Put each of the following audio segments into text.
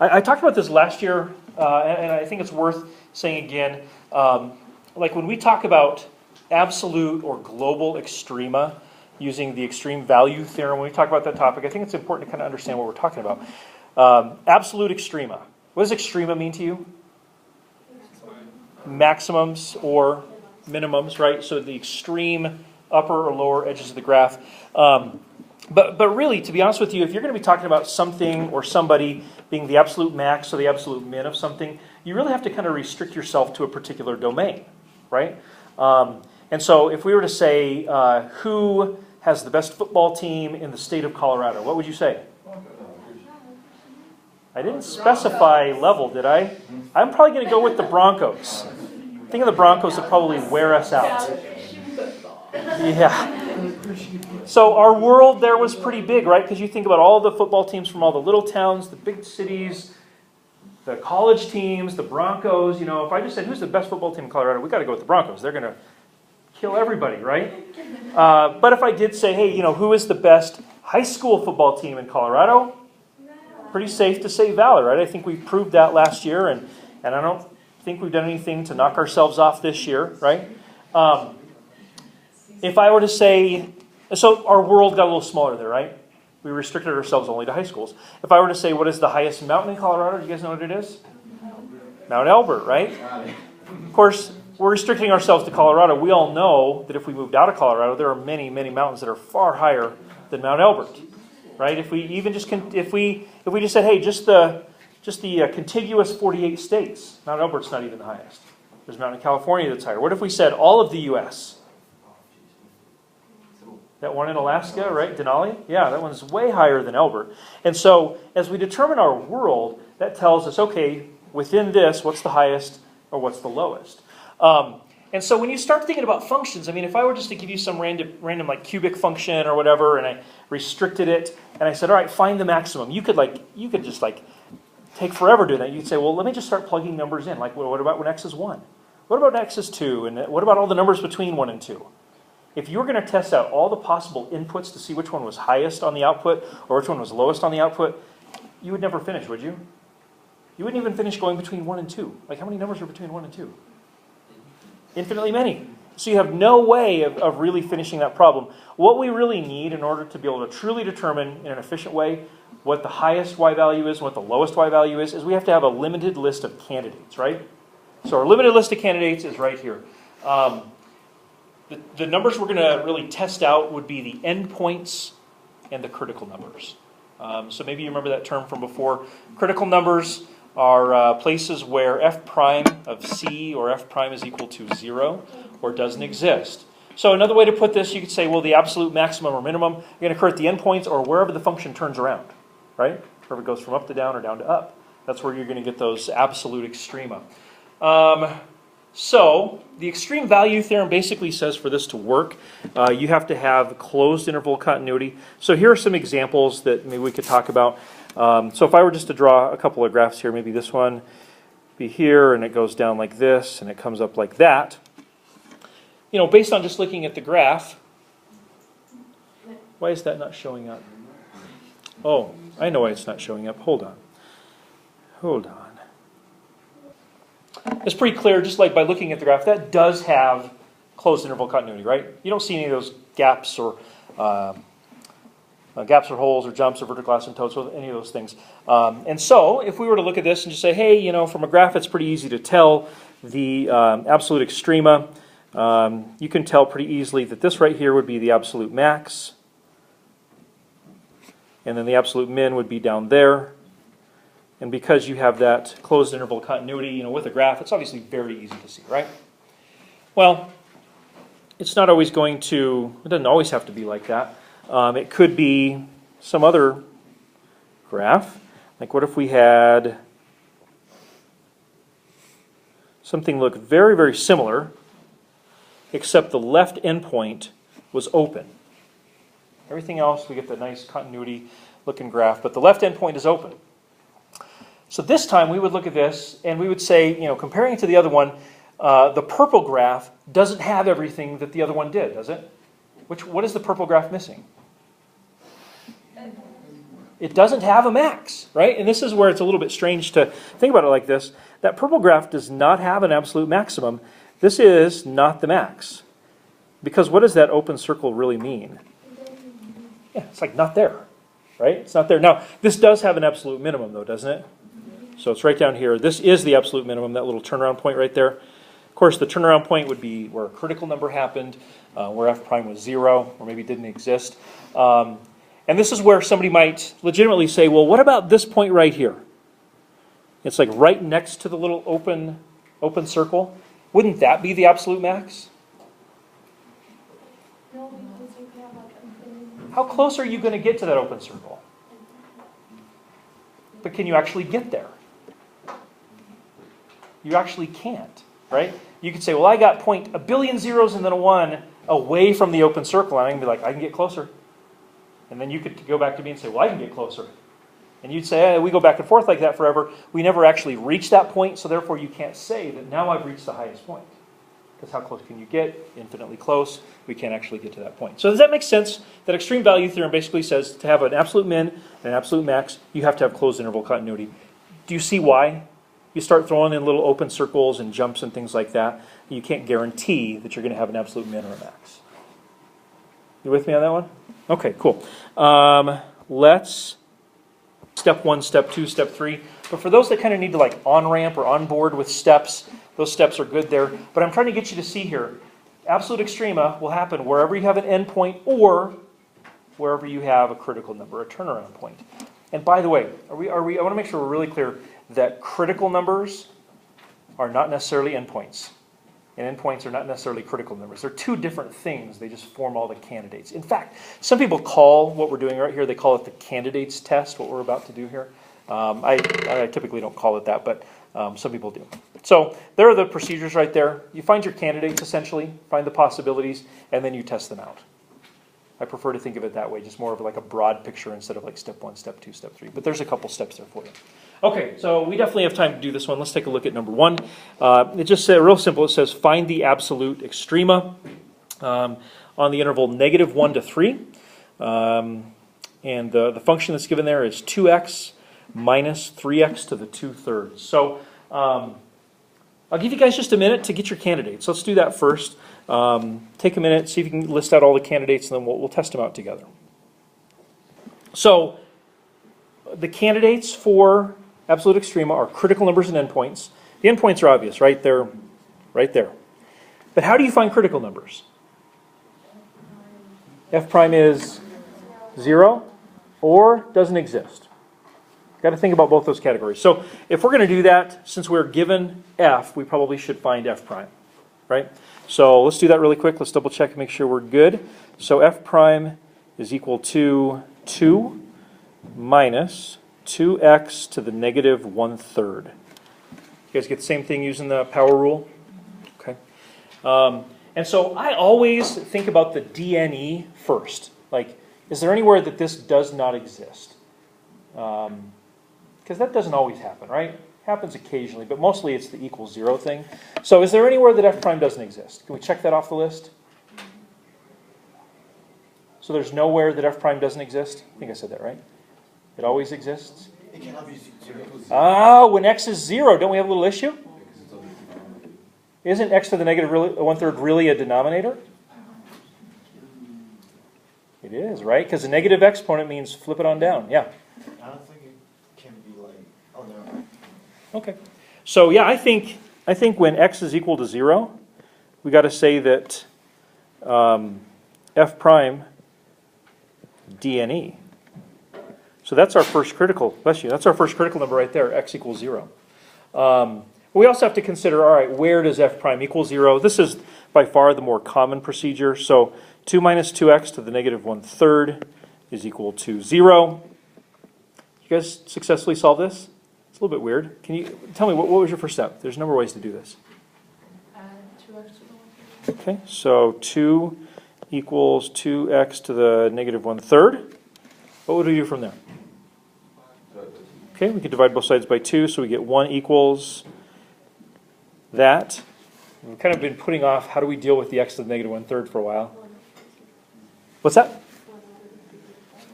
I talked about this last year, and I think it's worth saying again. Like when we talk about absolute or global extrema, using the extreme value theorem, when we talk about that topic, I think it's important to kind of understand what we're talking about. Absolute extrema. What does extrema mean to you? Maximums or minimums, right? So the extreme upper or lower edges of the graph. But really, to be honest with you, if you're going to be talking about something or somebody being the absolute max or the absolute min of something, you really have to kind of restrict yourself to a particular domain, right? And so if we were to say, who has the best football team in the state of Colorado, what would you say? I didn't specify level, did I? I'm probably going to go with the Broncos. I think the Broncos would probably wear us out. Yeah. So our world there was pretty big, right? Because you think about all the football teams from all the little towns, the big cities, the college teams, the Broncos. You know, if I just said, who's the best football team in Colorado? We got to go with the Broncos. They're going to kill everybody, right? But if I did say, hey, you know, who is the best high school football team in Colorado? Pretty safe to say Valor, right? I think we proved that last year, and I don't think we've done anything to knock ourselves off this year, right? If I were to say, so our world got a little smaller there, right? We restricted ourselves only to high schools. If I were to say, what is the highest mountain in Colorado? Do you guys know what it is? Mount Elbert, right? Of course, we're restricting ourselves to Colorado. We all know that if we moved out of Colorado, there are many, many mountains that are far higher than Mount Elbert, right? If we even just if we just said, hey, just the contiguous 48 states, Mount Elbert's not even the highest. There's a mountain in California that's higher. What if we said all of the U.S.? That one in Alaska, right? Denali? Yeah, that one's way higher than Elbert. And so, as we determine our world, that tells us, okay, within this, what's the highest or what's the lowest? And so when you start thinking about functions, I mean, if I were just to give you some random like cubic function or whatever, and I restricted it, and I said, all right, find the maximum. You could just take forever doing that. You'd say, well, let me just start plugging numbers in. Like, what about when x is 1? What about when x is 2? And what about all the numbers between 1 and 2? If you were going to test out all the possible inputs to see which one was highest on the output or which one was lowest on the output, you would never finish, would you? You wouldn't even finish going between 1 and 2. Like, how many numbers are between 1 and 2? Infinitely many. So you have no way of really finishing that problem. What we really need in order to be able to truly determine in an efficient way what the highest y value is and what the lowest y value is we have to have a limited list of candidates, right? So our limited list of candidates is right here. The numbers we're going to really test out would be the endpoints and the critical numbers. So maybe you remember that term from before. Critical numbers are places where f prime of c or f prime is equal to 0 or doesn't exist. So another way to put this, you could say, well, the absolute maximum or minimum are going to occur at the endpoints or wherever the function turns around, right? Wherever it goes from up to down or down to up. That's where you're going to get those absolute extrema. So the extreme value theorem basically says for this to work, you have to have closed interval continuity. So here are some examples that maybe we could talk about. So if I were just to draw a couple of graphs here, maybe this one be here, and it goes down like this, and it comes up like that. You know, based on just looking at the graph, why is that not showing up? Oh, I know why it's not showing up. Hold on. It's pretty clear, just like by looking at the graph, that does have closed interval continuity, right? You don't see any of those gaps or holes or jumps or vertical asymptotes or any of those things. And so, if we were to look at this and just say, hey, you know, from a graph, it's pretty easy to tell the absolute extrema. You can tell pretty easily that this right here would be the absolute max, and then the absolute min would be down there. And because you have that closed interval continuity, you know, with a graph, it's obviously very easy to see, right? Well, it's not always going to, it doesn't always have to be like that. It could be some other graph. Like what if we had something look very, very similar, except the left endpoint was open. Everything else, we get the nice continuity looking graph, but the left endpoint is open. So this time we would look at this and we would say, you know, comparing it to the other one, the purple graph doesn't have everything that the other one did, does it? What is the purple graph missing? It doesn't have a max, right? And this is where it's a little bit strange to think about it like this. That purple graph does not have an absolute maximum. This is not the max. Because what does that open circle really mean? Yeah, it's like not there, right? It's not there. Now, this does have an absolute minimum though, doesn't it? So it's right down here. This is the absolute minimum, that little turnaround point right there. Of course, the turnaround point would be where a critical number happened, where f prime was 0, or maybe didn't exist. And this is where somebody might legitimately say, well, what about this point right here? It's like right next to the little open circle. Wouldn't that be the absolute max? No, because you have like a How close are you going to get to that open circle? But can you actually get there? You actually can't, right? You could say, well, I got a billion zeros and then a 1 away from the open circle. And I can be like, I can get closer. And then you could go back to me and say, well, I can get closer. And you'd say, we go back and forth like that forever. We never actually reach that point, so therefore you can't say that now I've reached the highest point. Because how close can you get? Infinitely close. We can't actually get to that point. So does that make sense? That extreme value theorem basically says to have an absolute min and an absolute max, you have to have closed interval continuity. Do you see why? You start throwing in little open circles and jumps and things like that. You can't guarantee that you're going to have an absolute min or a max. You with me on that one? Okay, cool. Let's step 1, step 2, step 3. But for those that kind of need to like on-ramp or on-board with steps, those steps are good there. But I'm trying to get you to see here, absolute extrema will happen wherever you have an endpoint or wherever you have a critical number, a turnaround point. And by the way, I want to make sure we're really clear that critical numbers are not necessarily endpoints. And endpoints are not necessarily critical numbers. They're two different things. They just form all the candidates. In fact, some people call what we're doing right here, they call it the candidates test, what we're about to do here. I typically don't call it that, but some people do. So there are the procedures right there. You find your candidates, essentially, find the possibilities, and then you test them out. I prefer to think of it that way, just more of like a broad picture instead of like step 1, step 2, step 3. But there's a couple steps there for you. Okay, so we definitely have time to do this one. Let's take a look at number 1. It just says, real simple, it says find the absolute extrema on the interval -1 to 3. And the function that's given there is 2x minus 3x to the 2/3. So I'll give you guys just a minute to get your candidates. Let's do that first. Take a minute, see if you can list out all the candidates, and then we'll test them out together. So the candidates for absolute extrema are critical numbers and endpoints. The endpoints are obvious, right? They're right there. But how do you find critical numbers? F prime is 0 or doesn't exist. Got to think about both those categories. So if we're going to do that, since we're given F, we probably should find F prime, right? So let's do that really quick. Let's double check and make sure we're good. So F prime is equal to 2 minus 2x to the -1/3. You guys get the same thing using the power rule? Okay. And so I always think about the DNE first. Like, is there anywhere that this does not exist? Because that doesn't always happen, right? Happens occasionally, but mostly it's the equals 0 thing. So is there anywhere that f prime doesn't exist? Can we check that off the list? So there's nowhere that f prime doesn't exist? I think I said that right. It always exists? It cannot be 0. Ah, when x is 0, don't we have a little issue? Isn't x to the -1/3 really a denominator? It is, right? Because the negative exponent means flip it on down. Yeah. I don't think it can be like, oh no. Okay. So yeah, I think when x is equal to 0, we got to say that f prime DNE. So that's our first critical. Bless you. That's our first critical number right there. X equals 0. We also have to consider, all right, where does f prime equal 0? This is by far the more common procedure. So 2 minus 2x to the -1/3 is equal to 0. You guys successfully solve this? It's a little bit weird. Can you tell me what was your first step? There's a number of ways to do this. 2x to the 1/3. Okay, so 2 equals 2x to the -1/3. What would we do from there? Okay, we can divide both sides by 2, so we get 1 equals that. We've kind of been putting off how do we deal with the x to the -1/3 for a while. What's that?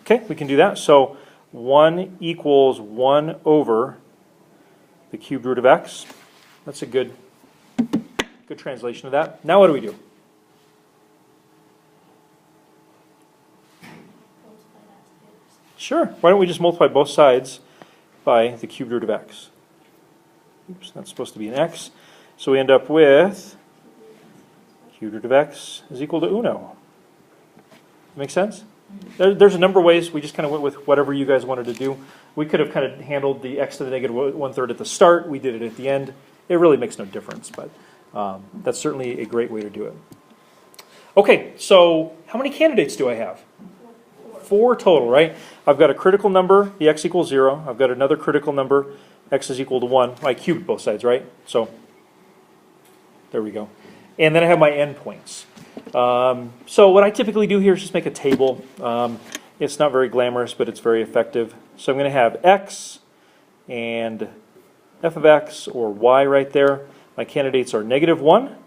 Okay, we can do that. So 1 equals 1 over the cubed root of x. That's a good translation of that. Now what do we do? Sure. Why don't we just multiply both sides by the cubed root of x? Oops, that's supposed to be an x. So we end up with cubed root of x is equal to uno. Make sense? There's a number of ways. We just kind of went with whatever you guys wanted to do. We could have kind of handled the x to the negative 1/3 at the start. We did it at the end. It really makes no difference, but that's certainly a great way to do it. Okay, so how many candidates do I have? 4 total, right? I've got a critical number, the x equals 0. I've got another critical number, x is equal to 1. I cubed both sides, right? So there we go. And then I have my endpoints. So what I typically do here is just make a table. It's not very glamorous, but it's very effective. So I'm going to have x and f of x or y right there. My candidates are -1,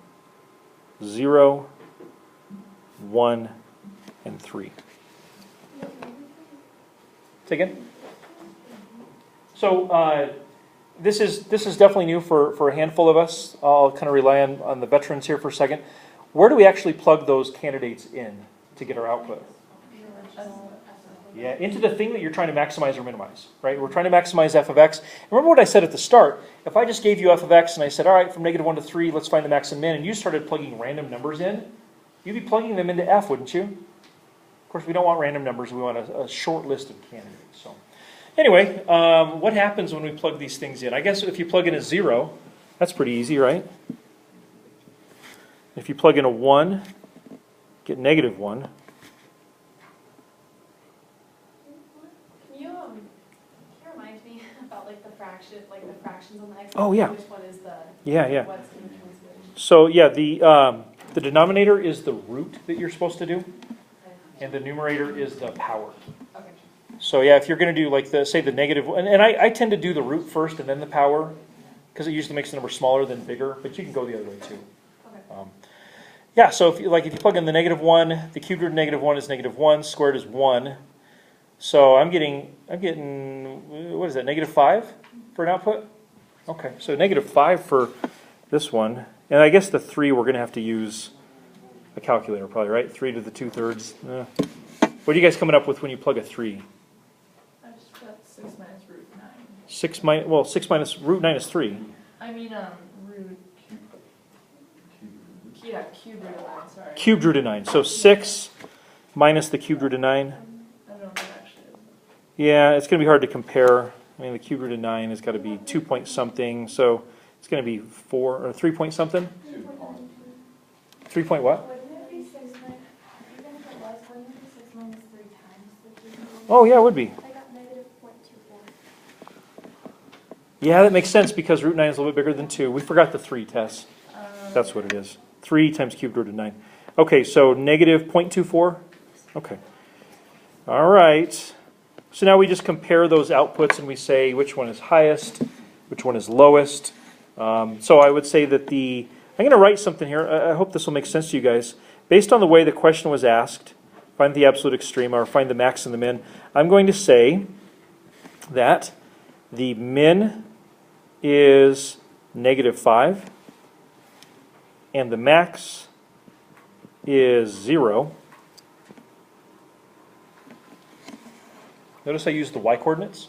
0, 1, and 3. Say again? So this is definitely new for a handful of us. I'll kind of rely on the veterans here for a second. Where do we actually plug those candidates in to get our output? Yeah, into the thing that you're trying to maximize or minimize, right? We're trying to maximize f of x. Remember what I said at the start? If I just gave you f of x and I said, all right, from -1 to 3, let's find the max and min, and you started plugging random numbers in, you'd be plugging them into f, wouldn't you? Of course, we don't want random numbers. We want a short list of candidates. So anyway, what happens when we plug these things in? I guess if you plug in a 0, that's pretty easy, right? If you plug in a 1, get -1. Can you remind me about like the fractions on the x? Oh, yeah. Which one is the Yeah. what's in the translation? So yeah, the denominator is the root that you're supposed to do, and the numerator is the power. Okay. So yeah, if you're going to do like say the negative, and I tend to do the root first and then the power, because it usually makes the number smaller than bigger, but you can go the other way too. Okay. Yeah, so if you plug in the -1, the cubed root of -1 is -1, squared is 1. So I'm getting what is that, -5 for an output? Okay, so -5 for this one, and I guess the 3 we're going to have to use a calculator probably, right? 3 to the 2/3. What are you guys coming up with when you plug a 3? I just put 6 minus root 9. 6 minus root 9 is 3. I mean, root. Yeah, cube root of 9, sorry. Cubed root of 9. So 6 minus the cubed root of 9. I don't know what that actually is. Yeah, it's going to be hard to compare. I mean, the cube root of 9 has got to be 2 point something, so it's going to be 4 or 3 point something. 3 point what? Wouldn't it be 6 minus, even if it was, wouldn't it be 6 minus 3 times the cube root? Oh yeah, it would be. I got -0.24. Yeah, that makes sense because root 9 is a little bit bigger than 2. We forgot the 3 test. That's what it is. 3 times cubed root of 9. Okay, so -0.24? Okay. All right. So now we just compare those outputs and we say which one is highest, which one is lowest. So I would say that I'm going to write something here. I hope this will make sense to you guys. Based on the way the question was asked, find the absolute extreme or find the max and the min, I'm going to say that the min is -5 and the max is 0. Notice I used the y-coordinates.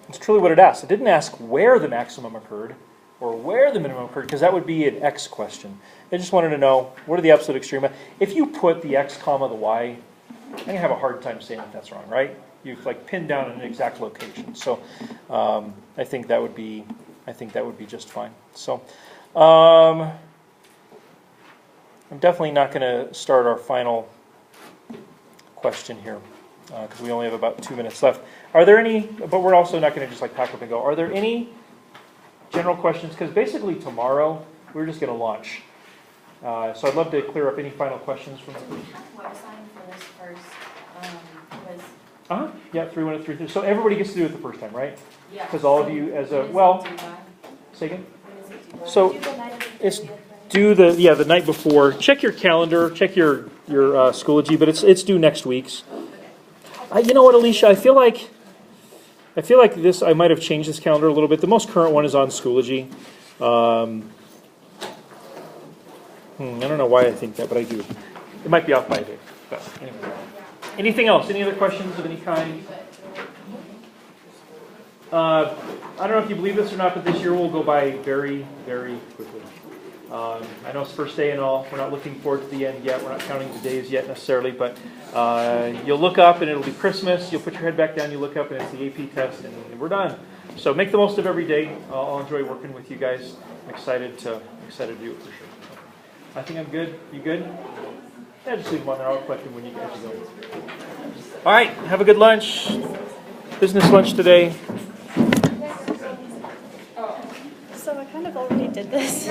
It's truly what it asked. It didn't ask where the maximum occurred or where the minimum occurred, because that would be an x question. They just wanted to know, what are the absolute extreme? If you put the x comma the y, I'm going to have a hard time saying that that's wrong, right? You've like pinned down an exact location. So I think that would be just fine. So I'm definitely not going to start our final question here, because we only have about 2 minutes left. Are there any, but we're also not going to just like pack up and go, are there any general questions? Because basically tomorrow we're just going to launch. So I'd love to clear up any final questions from Do we have website for this first quiz? Yeah, 3-1-3. So everybody gets to do it the first time, right? Yeah. Because all of you as a, well, say again? So it's due the night before. Check your calendar, check your Schoology, but it's due next week's. You know what, Alicia? I feel like this. I might have changed this calendar a little bit. The most current one is on Schoology. I don't know why I think that, but I do. It might be off by a day. But anyway. Anything else? Any other questions of any kind? I don't know if you believe this or not, but this year will go by very, very quickly. I know it's first day and all. We're not looking forward to the end yet. We're not counting the days yet necessarily, but you'll look up and it'll be Christmas. You'll put your head back down, you look up and it's the AP test, and we're done. So make the most of every day. I'll enjoy working with you guys. I'm excited to do it for sure. I think I'm good. You good? Yeah, just leave them on there. I'll collect them when you guys go. All right. Have a good lunch. Business lunch today. So I kind of already did this.